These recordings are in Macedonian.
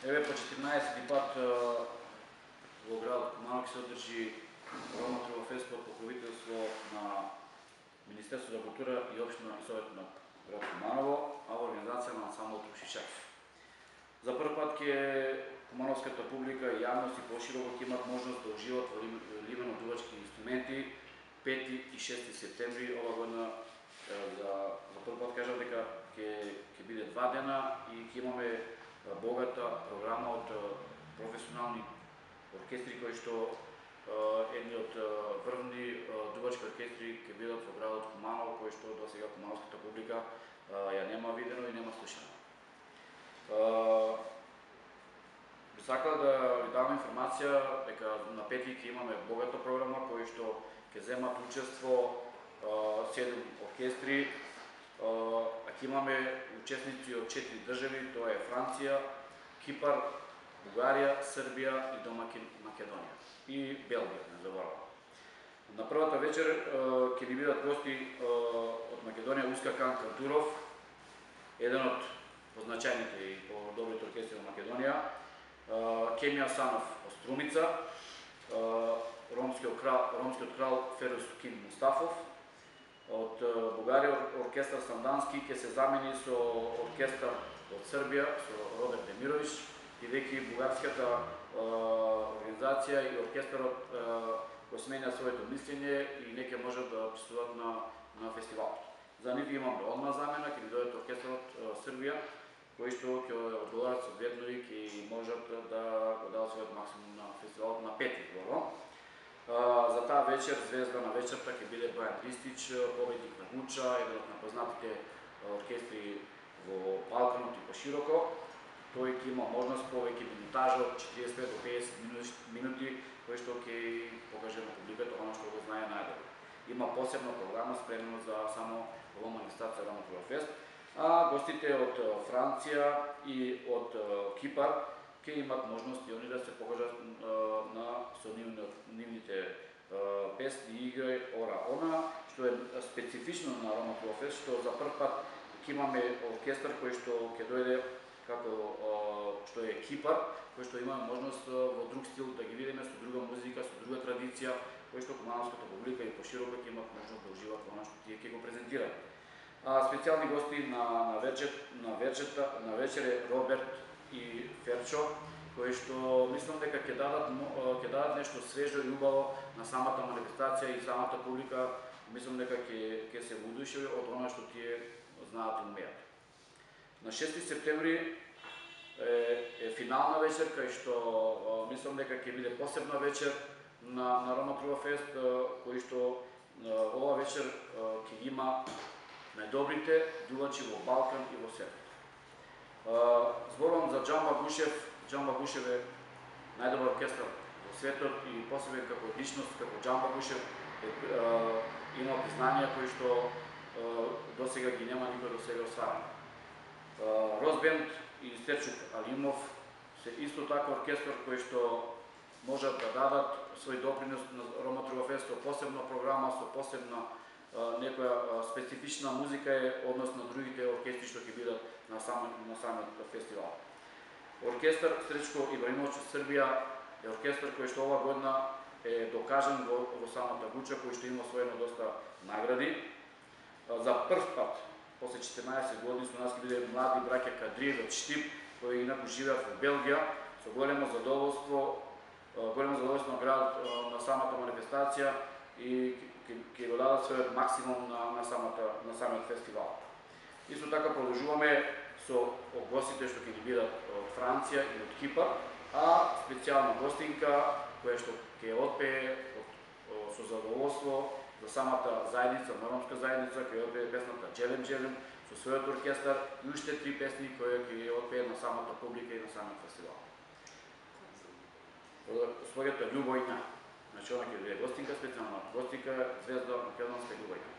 Еве по 14 пат во градот Куманово ќе се одржи Рома фест под покровителство на Министерството за култура и општина и совет на град Куманово, а во организација на ансамблот Шишак. За прв пат ќе кумановската публика и јавност и пошироко ќе имат можност да уживат во ливено-дувачки инструменти 5 и 6 септември ова година. За прв пат кажам дека ќе биде 2 дена и ќе имаме богата програма од професионални оркестри кои што едни од врвни дувачки оркестри ќе бидат во градот Куманово, кои што досега кумановската публика ја нема видено и нема слушано. Би сакал да ви дам информација дека на 5 ќе имаме богата програма кои што ќе земат учество 7 оркестри, а ќе имаме учесници од 4 држави, тоа е Франција, Кипар, Бугарија, Србија и домакин Македонија и Белгија, не заборавам. На првата вечер ќе ни бидат гости од Македонија Ускакан Кантуров, еден од позначајните и по-добрите оркестри на Македонија, Кеми Асанов од Струмица, ромскиот крал Ферус Кин Мустафов, од Бугарија оркестар Сандански ќе се замени со оркестар од Србија, со Роберт Демирович, и веќе бугарската организација и оркестарот го сменја своето мислење и не ќе можат да присуствуваат на фестивалот. За нив имаме одма замена, ќе ни дојдат оркестарот Србија, кои што ќе одговарат соодветно и ќе можат да го дадат својот максимум на фестивалот на 5 зборувам. За таа вечер, звезда на вечерта ќе биде Бојан Ристич, победник на Гуча, еден од напознатите оркестри во Балканот и пошироко. Тој ќе има можност повеќе минутажа од 45 до 50 минути, кои што ќе покаже на публиката оно што го знае најдобро. Има посебна програма спремена за само ова манифестација Рома фест, а гостите од Франција и од Кипар ќе имат можност и они да се покажат со нивните песни и игри Ора Она, што е специфично на Рома фест, што за прв пат ќе имаме оркестар кој што ќе дојде како што е Кипар, кој што имаме можност во друг стил да ги видиме, со друга музика, со друга традиција, кој што кумановската публика и пошироко ќе имат можност да уживат во она што тие ќе го презентираат. Специјални гости на вечер е Роберт и Ферчо, кои што мислам дека ќе дадат нешто свежо и убаво на самата манифестација и самата публика, мислам дека ќе се воодушеви од она што тие знаат и умеат. На 6 септември е финална вечер, кај што мислам дека ќе биде посебна вечер на Рома фест, кој што ова вечер ќе има најдобрите дувачи во Балкан и во светот. Зборувам за Џамба Гушев. Џамба Гушев е најдобар оркестар во светот и посебен како личност, како Џамба Гушев има признанија кои што досега ги нема никој до сега осварено. Розбенд и Стечук Алимов се исто така оркестар кои што можат да дадат свој допринос на Рома фест, со посебна програма, со посебна некоја специфична музика е однос на другите оркестри што ќе бидат на самиот фестивал. Оркестар Сречко Ибраимович од Србија е оркестар кој што ова година е докажан во самата Гуча, кој што има освоено доста награди. За прв пат, после 14 години, со нас ќе биде млади браќа Кадриев од Штип, кои инаку живеат во Белгија, со големо задоволство на градот на самата манифестација и ќе го дадат својот максимум на самиот фестивал. Исто така продолжуваме со гостите што ќе ни бидат од Франција и од Кипар, а специјална гостинка која што ќе отпее со задоволство за самата заедница, ромска заедница, ќе отпее песната Джелем Джелем со својот оркестар и уште 3 песни кои ќе отпее на самата публика и на самиот фестивал. Својата Љубојна. Значи, она ќе биде гостинка, специјална гостинка, звезда македонска Љубојна.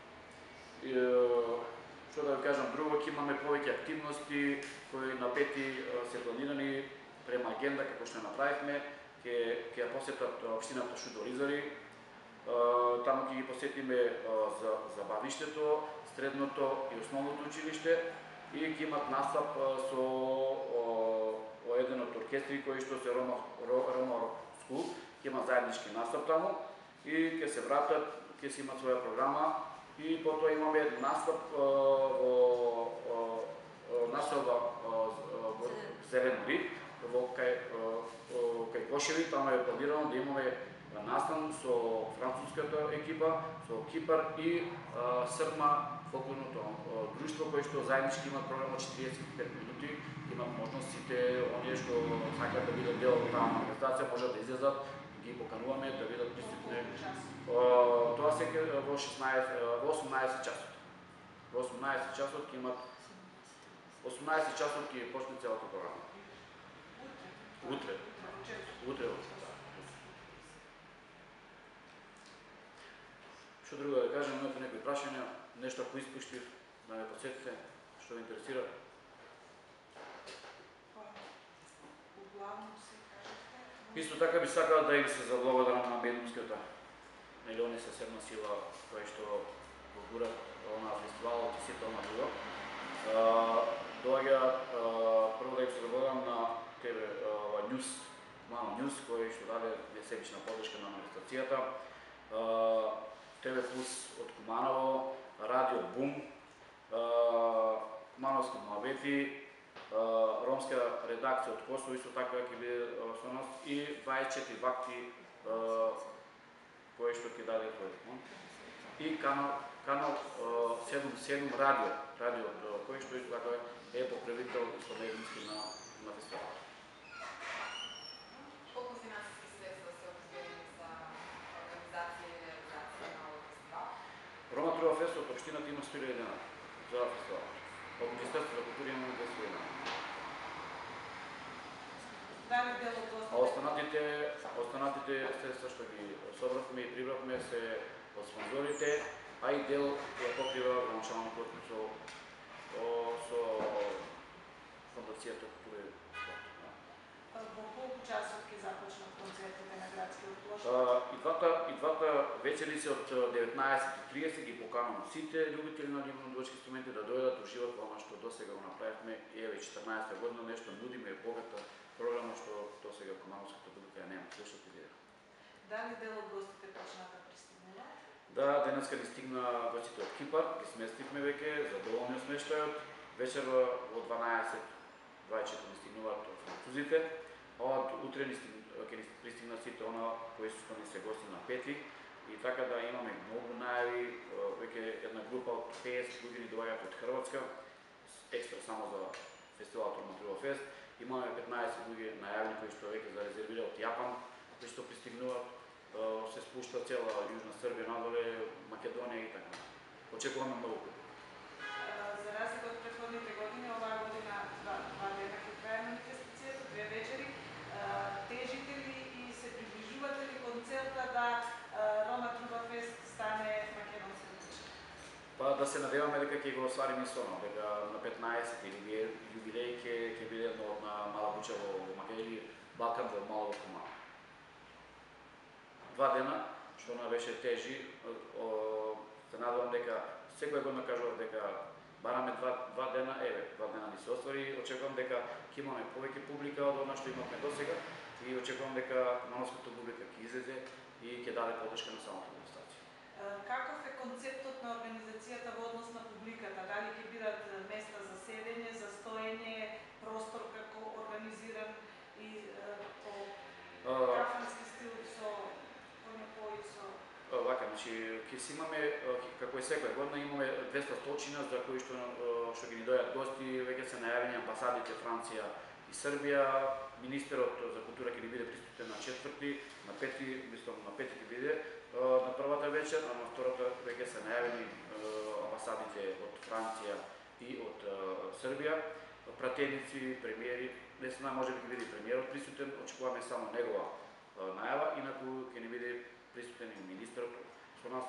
Што да ви кажам друго, ќе имаме повеќе активности кои на 5 се планирани према агенда како што направивме, ќе ја посетат општината Шудоризори, таму ќе ги посетиме за бавиштето, средното и основното училиште и ќе имат настап со еден од оркестри кои што се Roma Rock School, ќе има заеднички настап таму и ќе се вратат, ќе си имат своја програма и потоа имаме настап во населба Зелен Рид кај Кошеви, таму е планирано да имаме настан со француската екипа, со Кипар и Срма фолклорното друштво кој што заеднички имат програма 45 минути, имат можност сите оние што сакаат да бидат дел од таа манифестација можат да излезат, ги покануваме да бидат присутни. Тоа се во 18 часот. Во 18 часот ќе имат 18 часот ќе почне целата програма. Утре. Што друго да кажем, имате некои прашања, нешто ако испуштив, да ме подсетите, што ви интересира? Исто така би сакал да им се заблагодарам на Медумската, нели они се седна сила која што го гурат на фестивалот и сите она друго. Доаѓа прво да им се заблагодарам на тебе Ньюс, Мано Ньюс, кој што даде несебична подршка на манифестацијата. ТВ Плюс од Куманово, Радио Бум, Кумановски муабети, ромска редакција од Косово исто така ќе биде со нас и 24 вакти кои што ќе даде тој. И канал 77 радио кој што исто така е покровител со медиумски на фестивалот. Колку финансиски средства се обезбедени за организација и реализација на овој фестивал? Рома Трува Фест од општината има 100.000 денари за фестивалот. Од Министерството за култура имаме 200 денари. А останатите средства што ги собравме и прибравме се од спонзорите, а и дел ја покрива граначалникот со Фондацијата култура и спорт. Во колку часот ќе започнат концертите на градскиот площад? И двата вечери се од 19:30 ги поканувам сите љубители на ливно-дувачки инструменти да дојдат уживат во она што досега го направивме и еве 14-та година нешто нудиме богата програма што досега Кумановската публика ја нема, слушате ли? Дали дел од гостите почнаа да пристигнуваат? Да, денеска ни стигна гостите од Кипар, ги сместивме веќе, задоволни од смештајот. Вечерва во 12:24 ни стигнуваат французите, а од утре ќе ни пристигнат сите она кои што ни се гости на 5 и така да имаме многу најави, веќе една група од 50 луѓе ни доаѓаат од Хрватска, екстра само за фестивалот Рома Трува Фест. Имаме 15 луѓе најавени кои што веќе зарезервира од Јапан, кои што пристигнуваат, се спушта цела Јужна Србија, надоле Македонија и така. Очекуваме многу. За разлика од претходните години, оваа година два дена ќе трае манифестацијата, 2 вечери. Тежите ли и се приближувате ли концерта да Рома Трува Фест стане македонска кучка? Па да се надеваме дека ќе го оствариме соно, дека на 15 или јубилеј ќе биде едно од на Мала Буча во Македонија, Балкан во Мало Куманово. 2 дена, што она беше тежи, се надевам дека секоја година кажував дека бараме 2 дена, еве, 2 дена ни се оствари, очекувам дека ќе имаме повеќе публика од она што имавме досега и очекувам дека Кумановската публика ќе излезе и ќе даде подршка на самата манифестација. Каков е концептот на организацијата во однос на публиката? Дали ќе бидат места за седење, за стоење, простор како организиран и по кафански стил со конјопои со Вака, значи ќе си имаме како и секоја година имаме 200 столчина за кои што ги ни доаѓаат гости, веќе се најавени амбасадите Франција и Србија, министерот за култура ќе ни биде присутен на 4-ти, на 5-ти, мислам на 5-ти ќе биде на првата вечер, а на втората веќе се најавени амбасадите од Франција и од Србија, пратеници, премиери, не знам, може би ќе биде премиерот присутен, очекуваме само негова најава, инаку ќе ни биде присутен и министерот, со нас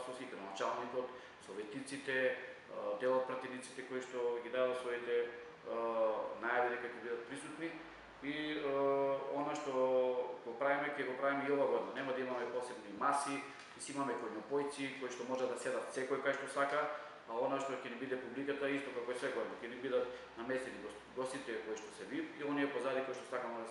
со сите, началникот, советниците, дел од пратениците кои што ги дадат своите најави дека ќе бидат присутни и она што го правиме, ќе го правиме и ова година. Нема да имаме посебни маси, си имаме конјопојци кои што може да седат секој кај што сака а она што ќе ни биде публиката исто како и секој, ќе ни бидат наместени гостите кои што се вип и оние позади кои што сакаме да